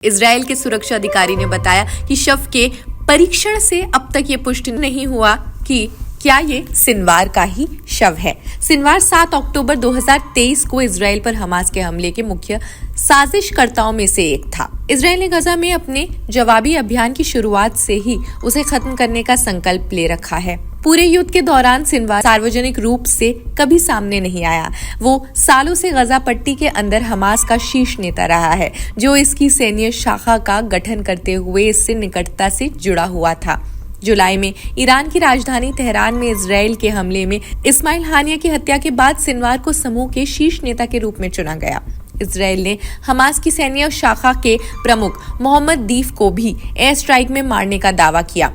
Israel के सुरक्षा अधिकारी ने बताया कि शव के परीक्षण से अब तक ये पुष्टि नहीं हुआ कि क्या ये सिनवार का ही शव है। सिनवार 7 अक्टूबर 2023 को इजराइल पर हमास के हमले के मुख्य साजिशकर्ताओं में से एक था। इजराइल ने गजा में अपने जवाबी अभियान की शुरुआत से ही उसे खत्म करने का संकल्प ले रखा है। पूरे युद्ध के दौरान सिनवार सार्वजनिक रूप से कभी सामने नहीं आया। वो सालों से गजा पट्टी के अंदर हमास का शीर्ष नेता रहा है, जो इसकी सैन्य शाखा का गठन करते हुए इससे निकटता से जुड़ा हुआ था। जुलाई में ईरान की राजधानी तेहरान में इजराइल के हमले में इस्माइल हानिया की हत्या के बाद सिनवार को समूह के शीर्ष नेता के रूप में चुना गया। इजराइल ने हमास की सैन्य शाखा के प्रमुख मोहम्मद दीफ को भी एयर स्ट्राइक में मारने का दावा किया,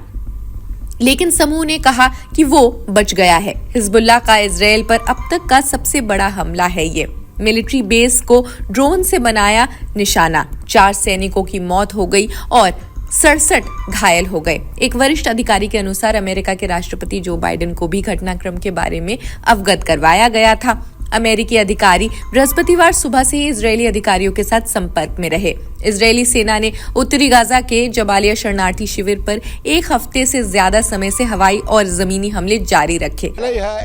लेकिन समूह ने कहा कि वो बच गया है। हिजबुल्लाह का इजराइल पर अब तक का सबसे बड़ा हमला है ये। मिलिट्री बेस को ड्रोन से बनाया निशाना, 4 सैनिकों की मौत हो गई और 67 घायल हो गए। एक वरिष्ठ अधिकारी के अनुसार अमेरिका के राष्ट्रपति जो बाइडेन को भी घटनाक्रम के बारे में अवगत करवाया गया था। अमेरिकी अधिकारी बृहस्पतिवार सुबह से ही इजरायली अधिकारियों के साथ संपर्क में रहे। इजरायली सेना ने उत्तरी गाजा के जबालिया शरणार्थी शिविर पर एक हफ्ते से ज्यादा समय से हवाई और जमीनी हमले जारी रखे।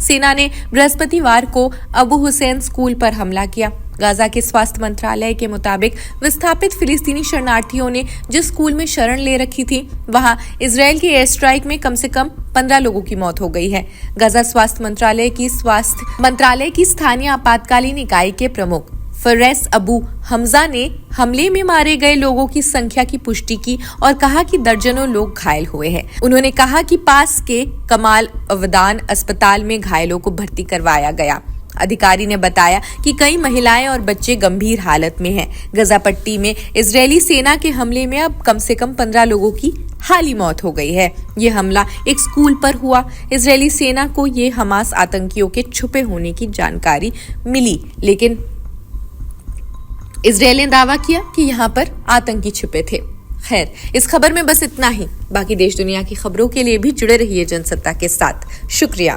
सेना ने बृहस्पतिवार को अबू हुसैन स्कूल पर हमला किया। गाजा के स्वास्थ्य मंत्रालय के मुताबिक विस्थापित फिलिस्तीनी शरणार्थियों ने जिस स्कूल में शरण ले रखी थी, वहां इजराइल की एयर स्ट्राइक में कम से कम 15 लोगों की मौत हो गई है। गाजा स्वास्थ्य मंत्रालय की स्थानीय आपातकालीन इकाई के प्रमुख फरेस अबू हमजा ने हमले में मारे गए लोगों की संख्या की पुष्टि की और कहा कि दर्जनों लोग घायल हुए हैं। उन्होंने कहा कि पास के कमाल अवदान अस्पताल में घायलों को भर्ती करवाया गया। अधिकारी ने बताया कि कई महिलाएं और बच्चे गंभीर हालत में हैं। गजा पट्टी में इजरायली सेना के हमले में अब कम से कम 15 लोगों की हाली मौत हो गई है। ये हमला एक स्कूल पर हुआ। इजरायली सेना को ये हमास आतंकियों के छुपे होने की जानकारी मिली, लेकिन इजराइल ने दावा किया कि यहाँ पर आतंकी छुपे थे। खैर, इस खबर में बस इतना ही। बाकी देश दुनिया की खबरों के लिए भी जुड़े रहिए जनसत्ता के साथ। शुक्रिया।